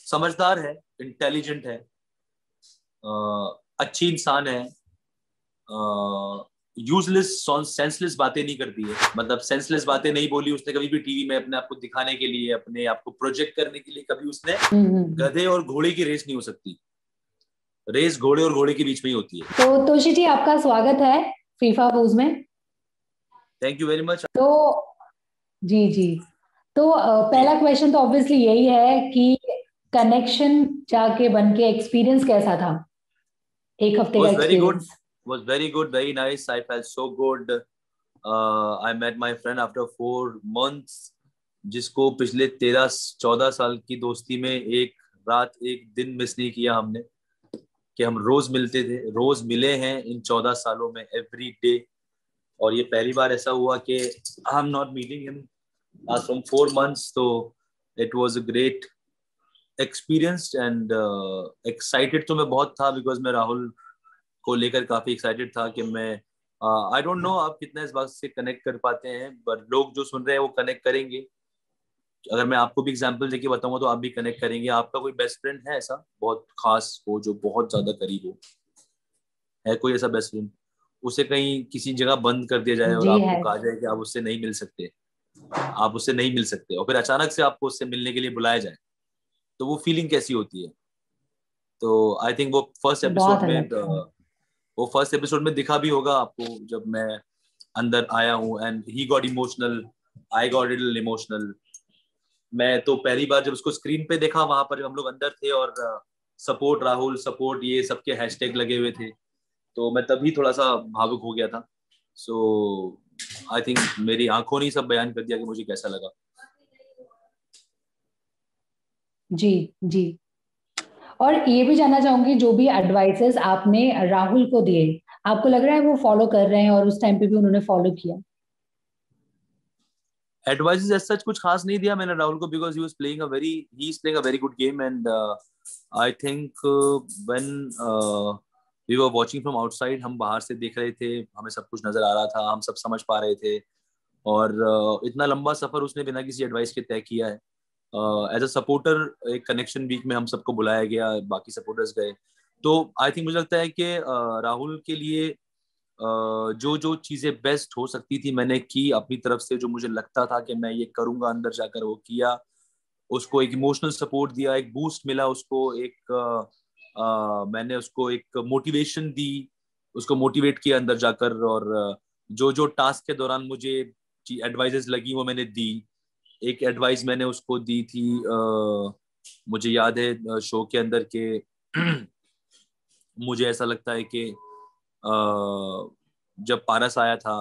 समझदार है, इंटेलिजेंट है, अच्छी इंसान है, यूजलेस सेंसलेस बातें नहीं करती है। मतलब सेंसलेस बातें नहीं बोली उसने कभी भी टीवी में अपने आप को दिखाने के लिए, अपने आप को प्रोजेक्ट करने के लिए। कभी उसने गधे और घोड़े की रेस नहीं हो सकती, रेस घोड़े और घोड़े के बीच में ही होती है। तो तोशी जी, आपका स्वागत है फीफा फूज में। Thank you very much. तो जी जी, तो पहला क्वेश्चन तो ऑब्वियसली यही है कि कनेक्शन जाके बन के एक्सपीरियंस कैसा था, एक हफ्ते का was very good, experience? was very good, very nice. I felt so good. I met my friend after 4 months, जिसको पिछले 13-14 साल की दोस्ती में एक रात एक दिन मिस नहीं किया हमने, कि हम रोज मिलते थे, रोज मिले हैं इन 14 सालों में, एवरी डे। और ये पहली बार ऐसा हुआ कि I am not meeting him from 4 months। तो it was a great experience and excited तो मैं बहुत था, बिकॉज मैं राहुल को लेकर काफी एक्साइटेड था कि मैं आई डोंट नो आप कितना इस बात से कनेक्ट कर पाते हैं, बट लोग जो सुन रहे हैं वो कनेक्ट करेंगे। अगर मैं आपको भी एग्जांपल देके बताऊंगा तो आप भी कनेक्ट करेंगे। आपका कोई बेस्ट फ्रेंड है ऐसा बहुत खास हो, जो बहुत ज्यादा करीब हो? है कोई ऐसा बेस्ट फ्रेंड? उसे कहीं किसी जगह बंद कर दिया जाए और जी आपको है। कहा जाए कि आप उससे नहीं मिल सकते, आप उससे नहीं मिल सकते, और फिर अचानक से आपको उससे मिलने के लिए बुलाया जाए, तो वो फीलिंग कैसी होती है? तो आई थिंक वो फर्स्ट एपिसोड बहुत में अलग था। वो फर्स्ट एपिसोड में दिखा भी होगा आपको, जब मैं अंदर आया हूँ and he got emotional, I got little emotional. मैं तो पहली बार जब उसको स्क्रीन पे देखा, वहां पर हम लोग अंदर थे और सपोर्ट राहुल, सपोर्ट ये सबके हैशटैग लगे हुए थे, तो मैं तभी थोड़ा सा भावुक हो गया था। सो आई थिंक मेरी आंखों ने सब बयान कर दिया कि मुझे कैसा लगा। जी जी। और ये भी जानना चाहूंगी, जो भी एडवाइसेस आपने राहुल को दिए, आपको लग रहा है वो फॉलो कर रहे हैं और उस टाइम पे भी उन्होंने फॉलो किया? एडवाइसेस एज सच कुछ खास नहीं दिया मैंने राहुल को, because he is playing a very good game and I think when we were watching from outside, हम बाहर से देख रहे थे, हमें सब कुछ नजर आ रहा था, हम सब समझ पा रहे थे। और इतना लंबा सफर उसने बिना किसी एडवाइस के तय किया है। एज अ सपोर्टर एक कनेक्शन वीक में हम सबको बुलाया गया, बाकी सपोर्टर्स गए। तो आई थिंक मुझे लगता है कि राहुल के लिए जो जो चीजें बेस्ट हो सकती थी मैंने की अपनी तरफ से, जो मुझे लगता था कि मैं ये करूंगा अंदर जाकर, वो किया। उसको एक इमोशनल सपोर्ट दिया, एक बूस्ट मिला उसको, एक मैंने उसको एक मोटिवेशन दी, उसको मोटिवेट किया अंदर जाकर। और जो जो टास्क के दौरान मुझे एडवाइजेस लगी वो मैंने दी। एक एडवाइस मैंने उसको दी थी, मुझे याद है शो के अंदर के मुझे ऐसा लगता है कि जब पारस आया था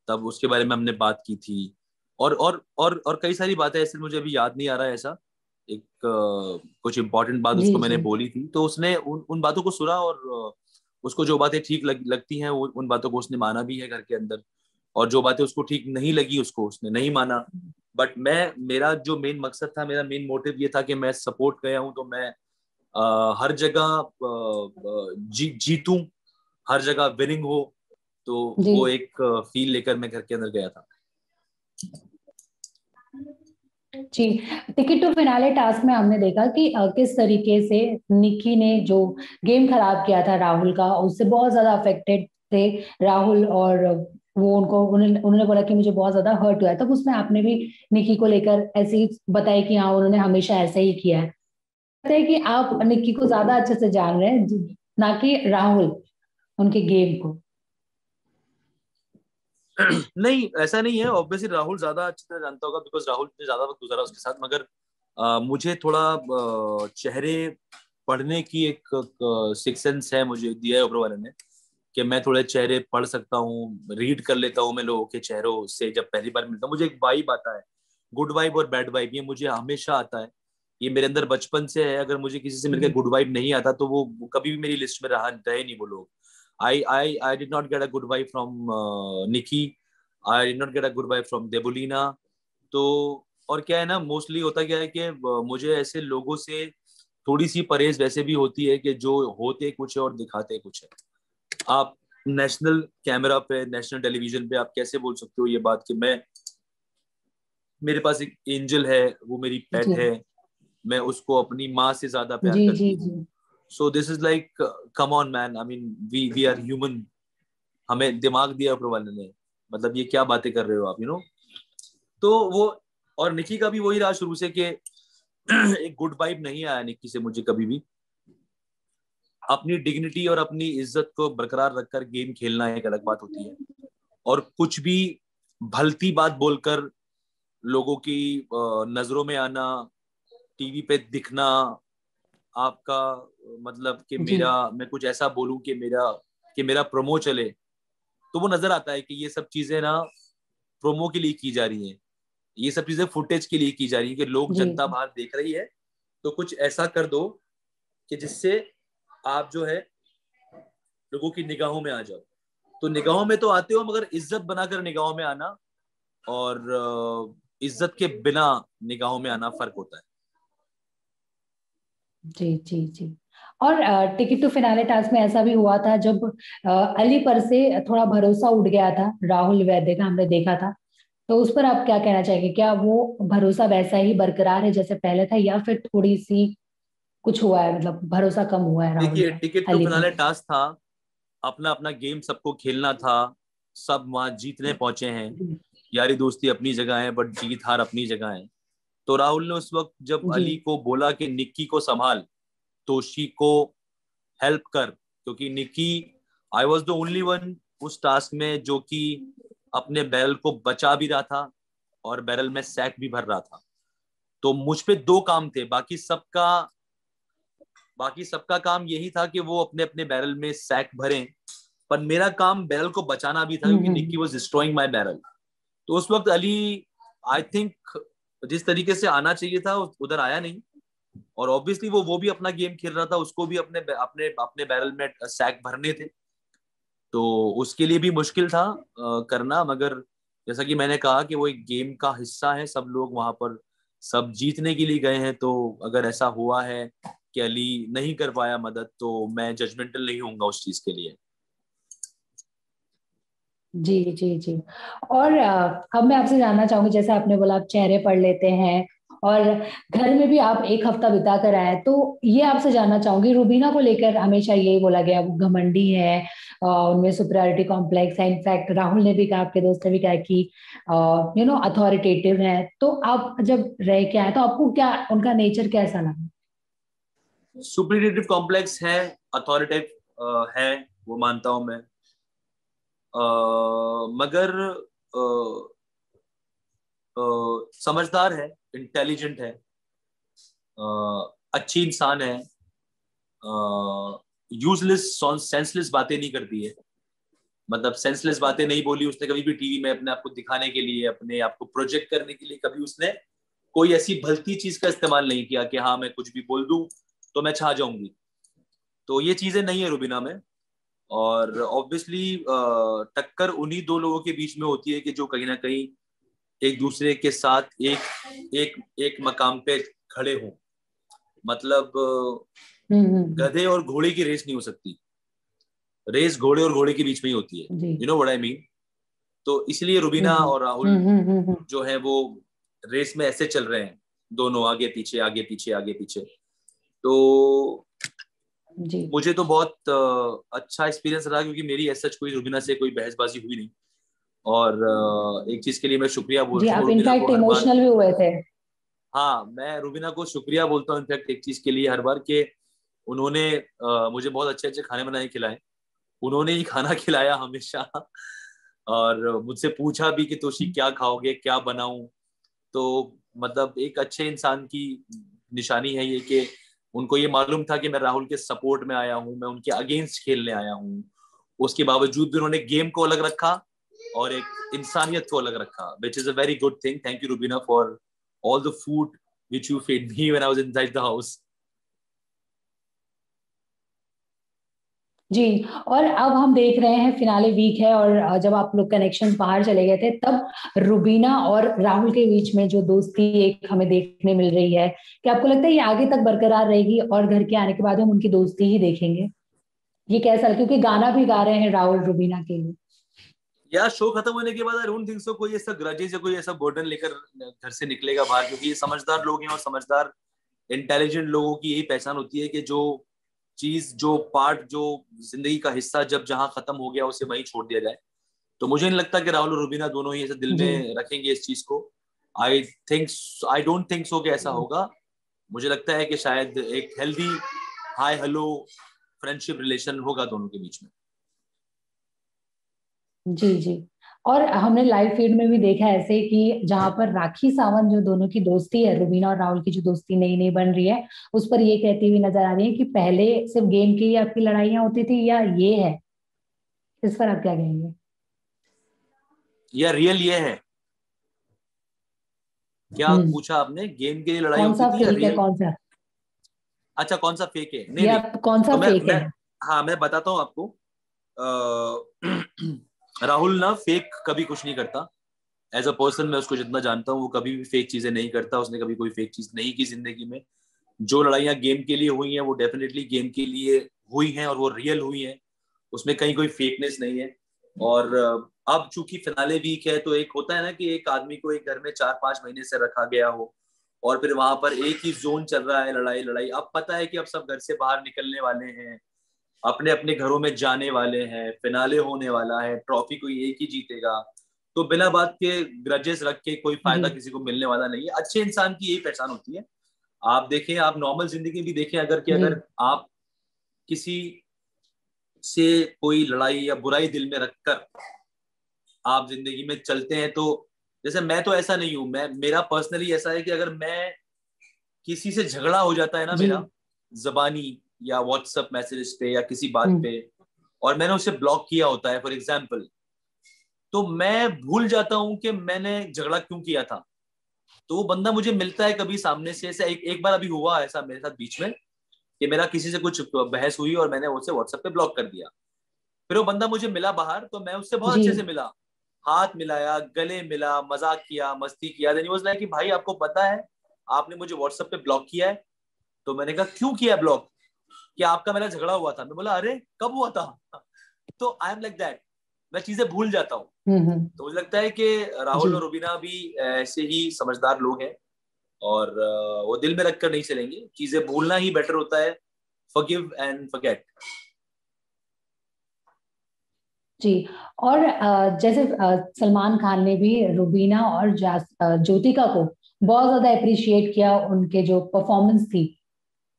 तब उसके बारे में हमने बात की थी। और कई सारी बातें ऐसे, मुझे अभी याद नहीं आ रहा है ऐसा। एक कुछ इंपॉर्टेंट बात जी उसको मैंने जी बोली थी, तो उसने उन बातों को सुना और उसको जो बातें ठीक लगती हैं उन बातों को उसने माना भी है घर के अंदर। और जो बातें उसको ठीक नहीं लगी उसको उसने नहीं माना। बट मेरा जो मेन मकसद था, मेरा मेन मोटिव ये था कि मैं सपोर्ट गया हूँ तो मैं हर जगह जीतूं, हर जगह विनिंग हो। तो जी। वो एक फील लेकर मैं घर के अंदर गया था। जी, टिकट टू फिनाले टास्क में हमने देखा कि किस तरीके से निकी ने जो गेम खराब किया था राहुल का, उससे बहुत ज्यादा अफेक्टेड थे राहुल। और वो उन्होंने बोला कि मुझे बहुत ज्यादा हर्ट हुआ है, तब उसमें आपने भी निकी को लेकर ऐसे ही बताया कि हाँ, उन्होंने हमेशा ऐसा ही किया है। लगता है कि आप निकी को ज्यादा अच्छे से जान रहे हैं, ना कि राहुल उनके गेम को। नहीं, ऐसा नहीं है। ऑब्वियसली राहुल ज्यादा अच्छी तरह जानता होगा, बिकॉज राहुल ने ज्यादा वक्त गुजारा उसके साथ। मगर मुझे थोड़ा चेहरे पढ़ने की एक सिक्स सेंस है, मुझे दिया है ऊपर वाले ने, कि मैं थोड़े चेहरे पढ़ सकता हूँ, रीड कर लेता हूँ मैं लोगों के चेहरों से। जब पहली बार मिलता हूँ मुझे एक वाइब आता है, गुड वाइब और बैड वाइब, ये मुझे हमेशा आता है। ये मेरे अंदर बचपन से है। अगर मुझे किसी से मिलकर गुड वाइब नहीं आता तो वो कभी भी मेरी लिस्ट में रहे नहीं वो लोग। I did not get a good vibe from Nikki, I did not get a good vibe from Debolina. तो और क्या है ना, मोस्टली होता क्या है कि मुझे ऐसे लोगों से थोड़ी सी परहेज वैसे भी होती है कि जो होते कुछ है और दिखाते कुछ है। आप नेशनल कैमरा पे, नेशनल टेलीविजन पे आप कैसे बोल सकते हो ये बात कि मैं, मेरे पास एक एंजल है, वो मेरी पेट जी है, मैं उसको अपनी माँ से ज्यादा प्यार जी करती जी हूँ. जी so this is like, come on man, I mean we are human. हमें दिमाग दिया ऊपर वाले ने, मतलब ये क्या बातें कर रहे हो आप, तो वो. और निकी का भी वही रहा शुरू से कि एक गुड वाइब नहीं आया निकी से मुझे कभी भी. अपनी डिग्निटी और अपनी इज्जत को बरकरार रखकर गेम खेलना एक अलग बात होती है, और कुछ भी भलती बात बोलकर लोगों की नजरों में आना, टीवी पे दिखना आपका, मतलब कि जी मैं कुछ ऐसा बोलूं कि मेरा प्रोमो चले, तो वो नजर आता है कि ये सब चीजें ना प्रोमो के लिए की जा रही हैं. ये सब चीजें फुटेज के लिए की जा रही है कि लोग, जी जनता बाहर देख रही है, तो कुछ ऐसा कर दो कि जिससे आप जो है लोगों की निगाहों में आ जाओ. तो निगाहों में तो आते हो, मगर इज्जत बनाकर निगाहों में आना और इज्जत के बिना निगाहों में आना फर्क होता है. जी जी जी। और टिकट टू फिनाले टास्क में ऐसा भी हुआ था जब अली पर से थोड़ा भरोसा उठ गया था राहुल वैद्य का, हमने देखा था। तो उस पर आप क्या कहना चाहेंगे? क्या वो भरोसा वैसा ही बरकरार है जैसे पहले था, या फिर थोड़ी सी कुछ हुआ है, मतलब भरोसा कम हुआ है राहुल देखिए, का टिकट टू अली फिनाले पर? टास्क था, अपना अपना गेम सबको खेलना था, सब वहां जीतने पहुंचे हैं. जी यारी दोस्ती अपनी जगह है, बट जीत हार अपनी जगह है. तो राहुल ने उस वक्त जब जी अली को बोला कि निक्की को संभाल, तोशी को हेल्प कर, क्योंकि Nikki, I was the only one उस टास्क में जो कि अपने बैरल को बचा भी रहा था और बैरल में सैक भी भर रहा था. तो मुझ पे दो काम थे, बाकी सबका काम यही था कि वो अपने अपने बैरल में सैक भरें, पर मेरा काम बैरल को बचाना भी था, क्योंकि Nikki hmm. Was destroying my barrel. तो उस वक्त अली, आई थिंक, जिस तरीके से आना चाहिए था उधर आया नहीं. और ऑब्वियसली वो भी अपना गेम खेल रहा था, उसको भी अपने अपने अपने बैरल में सैक भरने थे. तो उसके लिए भी मुश्किल था करना, मगर जैसा कि मैंने कहा कि वो एक गेम का हिस्सा है, सब लोग वहां पर सब जीतने के लिए गए हैं. तो अगर ऐसा हुआ है कि अली नहीं कर पाया मदद, तो मैं जजमेंटल नहीं होऊंगा उस चीज के लिए. जी जी जी। और अब मैं आपसे जानना चाहूंगी, जैसे आपने बोला आप चेहरे पढ़ लेते हैं और घर में भी आप एक हफ्ता बिता कर आए, तो ये आपसे जानना चाहूंगी, रुबीना को लेकर हमेशा यही बोला गया वो घमंडी है, उनमें सुपरियॉरिटी कॉम्प्लेक्स है। इनफैक्ट राहुल ने भी कहा, आपके दोस्त ने भी कहा कि अथॉरिटेटिव है। तो आप जब रह के आए तो आपको क्या उनका नेचर कैसा लगा? सुपरिटेटिव कॉम्प्लेक्स है, अथॉरिटेटिव है, वो मानता हूं मैं. मगर समझदार है, इंटेलिजेंट है, अच्छी इंसान है, यूजलेस सेंसलेस बातें नहीं करती है. मतलब सेंसलेस बातें नहीं बोली उसने कभी भी टीवी में अपने आप को दिखाने के लिए, अपने आप को प्रोजेक्ट करने के लिए. कभी उसने कोई ऐसी भलती चीज का इस्तेमाल नहीं किया कि हाँ मैं कुछ भी बोल दूं तो मैं छा जाऊंगी. तो ये चीजें नहीं है रुबीना में. और ऑब्वियसली टक्कर उन्हीं दो लोगों के बीच में होती है कि जो कहीं ना कहीं एक दूसरे के साथ एक एक एक मकाम पे खड़े हों. मतलब हम्म। गधे और घोड़े की रेस नहीं हो सकती, रेस घोड़े और घोड़े के बीच में ही होती है. जी you know what I mean. तो इसलिए रुबीना हम्म और राहुल हम्म। जो है वो रेस में ऐसे चल रहे हैं, दोनों आगे पीछे आगे पीछे आगे पीछे. तो जी मुझे तो बहुत अच्छा एक्सपीरियंस रहा, क्योंकि मेरी ऐसा कोई रुबीना से कोई बहसबाजी हुई नहीं. और एक चीज के लिए मैं शुक्रिया जी। बोलता हूँ आप रुबीना इनफैक्ट को हर बार. इमोशनल भी हुए थे। हाँ, मैं रुबीना को शुक्रिया बोलता हूँ इनफैक्ट एक चीज के लिए हर बार, कि उन्होंने मुझे बहुत अच्छे अच्छे खाने बनाए खिलाए. उन्होंने ही खाना खिलाया हमेशा. और मुझसे पूछा भी कि तोशी क्या खाओगे, क्या बनाऊं. तो मतलब एक अच्छे इंसान की निशानी है ये कि उनको ये मालूम था कि मैं राहुल के सपोर्ट में आया हूँ, मैं उनके अगेंस्ट खेलने आया हूँ. उसके बावजूद भी उन्होंने गेम को अलग रखा और एक इंसानियत को अलग रखा, which is a very good thing. Thank you Rubina for all the food which you fed me when I was inside the house. जी। और अब हम देख रहे हैं फिनाले वीक है, और जब आप लोग कनेक्शंस बाहर चले गए थे, तब रुबीना और राहुल के बीच में जो दोस्ती एक हमें देखने मिल रही है, क्या आपको लगता है ये आगे तक बरकरार रहेगी और घर के आने के बाद हम उनकी दोस्ती ही देखेंगे? ये कैसा, क्योंकि गाना भी गा रहे हैं राहुल रुबीना के लिए। यार, शो खत्म होने के बाद आई डोंट थिंक सो कोई ऐसा ग्रजेस या कोई ऐसा बर्डन लेकर घर से निकलेगा बाहर, क्योंकि ये समझदार लोग हैं और समझदार इंटेलिजेंट लोगों की यही पहचान होती है कि जो चीज, जो पार्ट, जो जिंदगी का हिस्सा जब जहां खत्म हो गया उसे वहीं छोड़ दिया जाए। तो मुझे नहीं लगता कि राहुल और रुबीना दोनों ही ऐसे दिल जी में रखेंगे इस चीज को। I think, I don't think so कि ऐसा होगा। मुझे लगता है कि शायद एक healthy hi hello friendship relation होगा दोनों के बीच में। जी जी। और हमने लाइव फीड में भी देखा है ऐसे कि जहां पर राखी सावंत, जो दोनों की दोस्ती है, रुबीना और राहुल की जो दोस्ती नई नई बन रही है, उस पर ये कहती हुई नजर आ रही है कि पहले सिर्फ गेम की ही आपकी लड़ाइयां होती थी, या ये है? इस पर आप क्या कहेंगे? या रियल ये है? क्या हम्म। पूछा आपने? गेम के लिए लड़ाई कौन होती सा थी या फेक है, रियल? कौन सा? अच्छा, कौन सा फेक है? नहीं या नहीं। कौन सा तो मैं फेक मैं है? हाँ, मैं बताता हूँ आपको। राहुल ना फेक कभी कुछ नहीं करता। एज अ पर्सन मैं उसको जितना जानता हूँ, वो कभी भी फेक चीजें नहीं करता। उसने कभी कोई फेक चीज नहीं की जिंदगी में। जो लड़ाइयाँ गेम के लिए हुई हैं वो डेफिनेटली गेम के लिए हुई हैं और वो रियल हुई हैं। उसमें कहीं कोई फेकनेस नहीं है। और अब चूंकि फिनाले वीक है, तो एक होता है ना कि एक आदमी को एक घर में 4-5 महीने से रखा गया हो और फिर वहां पर एक ही जोन चल रहा है, लड़ाई लड़ाई। अब पता है कि अब सब घर से बाहर निकलने वाले हैं, अपने अपने घरों में जाने वाले हैं, फिनाले होने वाला है, ट्रॉफी कोई एक ही जीतेगा। तो बिना बात के ग्रजेस रख के कोई जी फायदा किसी को मिलने वाला नहीं है। अच्छे इंसान की यही पहचान होती है। आप देखें, आप नॉर्मल जिंदगी भी देखें, अगर कि जी। अगर आप किसी से कोई लड़ाई या बुराई दिल में रखकर आप जिंदगी में चलते हैं, तो जैसे मैं तो ऐसा नहीं हूं, मैं, मेरा पर्सनली ऐसा है कि अगर मैं किसी से झगड़ा हो जाता है ना जी। मेरा, जबानी या व्हाट्सएप मैसेज पे या किसी बात हम्म। पे, और मैंने उसे ब्लॉक किया होता है फॉर एग्जाम्पल, तो मैं भूल जाता हूं कि मैंने झगड़ा क्यों किया था। तो वो बंदा मुझे मिलता है कभी सामने से, ऐसा एक बार अभी हुआ ऐसा मेरे साथ बीच में कि मेरा किसी से कुछ बहस हुई और मैंने उसे व्हाट्सएप पे ब्लॉक कर दिया। फिर वो बंदा मुझे मिला बाहर, तो मैं उससे बहुत जी अच्छे से मिला, हाथ मिलाया, गले मिला, मजाक किया, मस्ती किया। देन ही वाज लाइक कि भाई आपको पता है आपने मुझे व्हाट्सएप पे ब्लॉक किया है? तो मैंने कहा क्यों किया ब्लॉक? कि आपका मेरा झगड़ा हुआ था। मैं बोला अरे कब हुआ था? तो आई एम लाइक दैट, मैं चीजें भूल जाता हूँ। हम्म। तो मुझे लगता है कि जी राहुल और रुबीना भी ऐसे ही समझदार लोग हैं और वो दिल में रखकर नहीं चलेंगे। चीजें भूलना ही बेटर होता है, फॉरगिव एंड फॉरगेट। जी। और जैसे सलमान खान ने भी रुबीना और ज्योतिका को बहुत ज्यादा अप्रिशिएट किया, उनके जो परफॉर्मेंस थी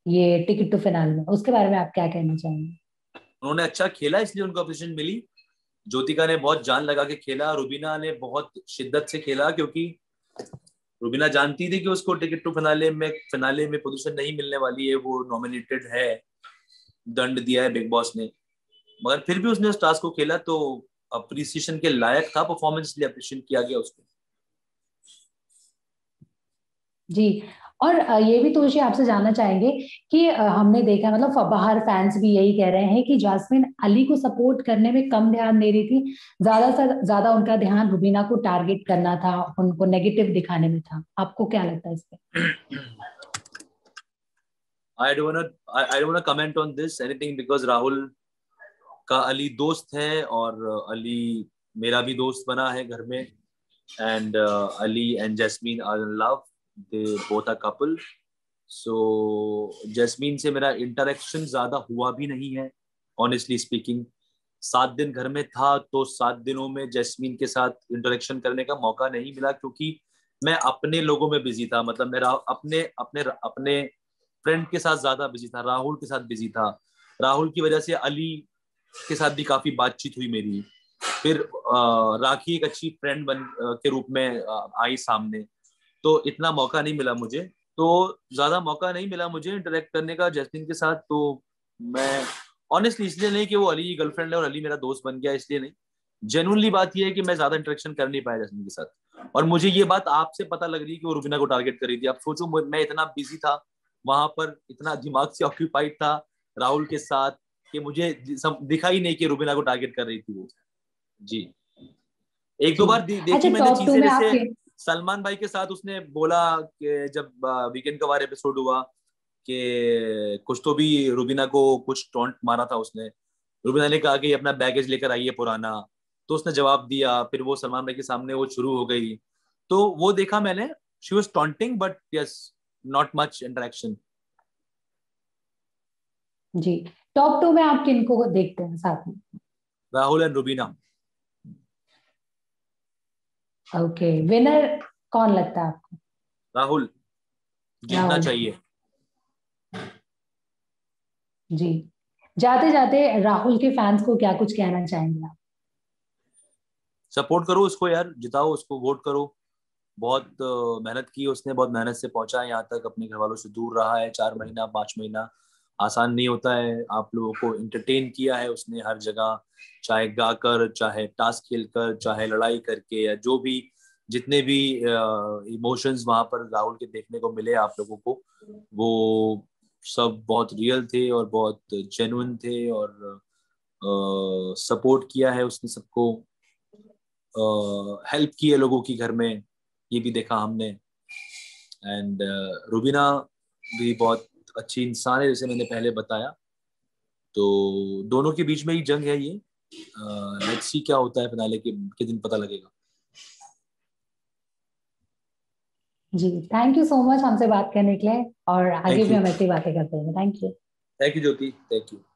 ये टिकट टू फिनाले में, उसके बारे में आप क्या कहना चाहेंगे? उन्होंने अच्छा खेला इसलिए उनको अप्रिशिएशन मिली। ज्योतिका ने बहुत जान लगा के खेला, रुबीना ने बहुत शिद्दत से खेला, क्योंकि रुबीना जानती थी कि उसको टिकट टू फिनाले में पोजीशन नहीं मिलने वाली है, वो नॉमिनेटेड है, दंड दिया है बिग बॉस ने। मगर फिर भी उसने उस टास्क को खेला, तो अप्रिसिएशन के लायक था परफॉर्मेंस, इसलिए अप्रिशिएट किया गया उसको। जी। और ये भी तो आपसे जानना चाहेंगे कि हमने देखा, मतलब बाहर फैंस भी यही कह रहे हैं कि जास्मिन अली को सपोर्ट करने में कम ध्यान दे रही थी, ज्यादा से ज्यादा उनका ध्यान रुबीना को टारगेट करना था, उनको नेगेटिव दिखाने में था। आपको क्या लगता है इस पे? I don't want comment on this anything because Rahul का अली दोस्त है और अली मेरा भी दोस्त बना है घर में। And Ali and Jasmine are in love, they both are couple. So Jasmine से मेरा इंटरेक्शन ज्यादा हुआ भी नहीं है, ऑनेस्टली स्पीकिंग। 7 दिन घर में था तो 7 दिनों में जैस्मीन के साथ इंटरेक्शन करने का मौका नहीं मिला, क्योंकि मैं अपने लोगों में बिजी था। मतलब मेरा अपने अपने अपने फ्रेंड के साथ ज्यादा बिजी था, राहुल के साथ बिजी था। राहुल की वजह से अली के साथ भी काफी बातचीत हुई मेरी। फिर राखी एक अच्छी फ्रेंड के रूप में आई सामने। तो इतना मौका नहीं मिला मुझे, तो ज्यादा मौका नहीं मिला मुझे इंटरेक्ट करने का जैस्मिन के साथ। तो मैं ऑनेस्टली, इसलिए नहीं कि वो अली की गर्लफ्रेंड है और अली मेरा दोस्त बन गया, इसलिए नहीं। जेनुअनली बात यह है कि मैं ज्यादा इंटरेक्शन कर नहीं पाया जैस्मिन के साथ। और मुझे ये बात आपसे पता लग रही है कि वो रुबीना को टारगेट कर रही थी। आप सोचो, मैं इतना बिजी था वहां पर, इतना दिमाग से ऑक्यूपाइड था राहुल के साथ, कि मुझे दिखा ही नहीं कि रुबीना को टारगेट कर रही थी वो। जी। एक दो जी। बार देखी अच्छा, मैंने टॉप टू चीजें, में जैसे आपके। सलमान भाई के साथ उसने बोला कि जब वीकेंड का वार एपिसोड हुआ कि कुछ तो भी रुबीना को कुछ टॉन्ट मारा था उसने। रुबीना ने कहा कि अपना बैगेज लेकर आइए पुराना, तो उसने जवाब दिया, फिर वो सलमान भाई के सामने वो शुरू हो गई। तो वो देखा मैंने, she was taunting, but yes, not much interaction. जी, टॉप 2 में आप किनको देखते हैं साथ में? Rahul and Rubina. Okay, winner कौन लगता है आपको? राहुल, जीतना राहुल, चाहिए. जी. जाते जाते राहुल के फैंस को क्या कुछ कहना चाहेंगे आप? सपोर्ट करो उसको यार, जिताओ उसको, वोट करो. बहुत मेहनत की उसने, बहुत मेहनत से पहुंचा है यहाँ तक, अपने घर वालों से दूर रहा है 4 महीना 5 महीना. आसान नहीं होता है. आप लोगों को इंटरटेन किया है उसने हर जगह, चाहे गाकर, चाहे टास्क खेलकर, चाहे लड़ाई करके, या जो भी जितने भी इमोशंस वहां पर राहुल के देखने को मिले आप लोगों को, वो सब बहुत रियल थे और बहुत जेन्युइन थे. और सपोर्ट किया है उसने सबको, हेल्प की है लोगों की घर में, ये भी देखा हमने. एंड रुबीना भी बहुत अच्छी इंसान है, जैसे मैंने पहले बताया. तो दोनों के बीच में ही जंग है ये. लेट्स सी क्या होता है, फिनाले के दिन पता लगेगा. जी, थैंक यू सो मच हमसे बात करने के लिए, और आगे थैंक भी यू. हम ऐसी बातें करते हैं. Thank you. Thank you Jyoti, thank you.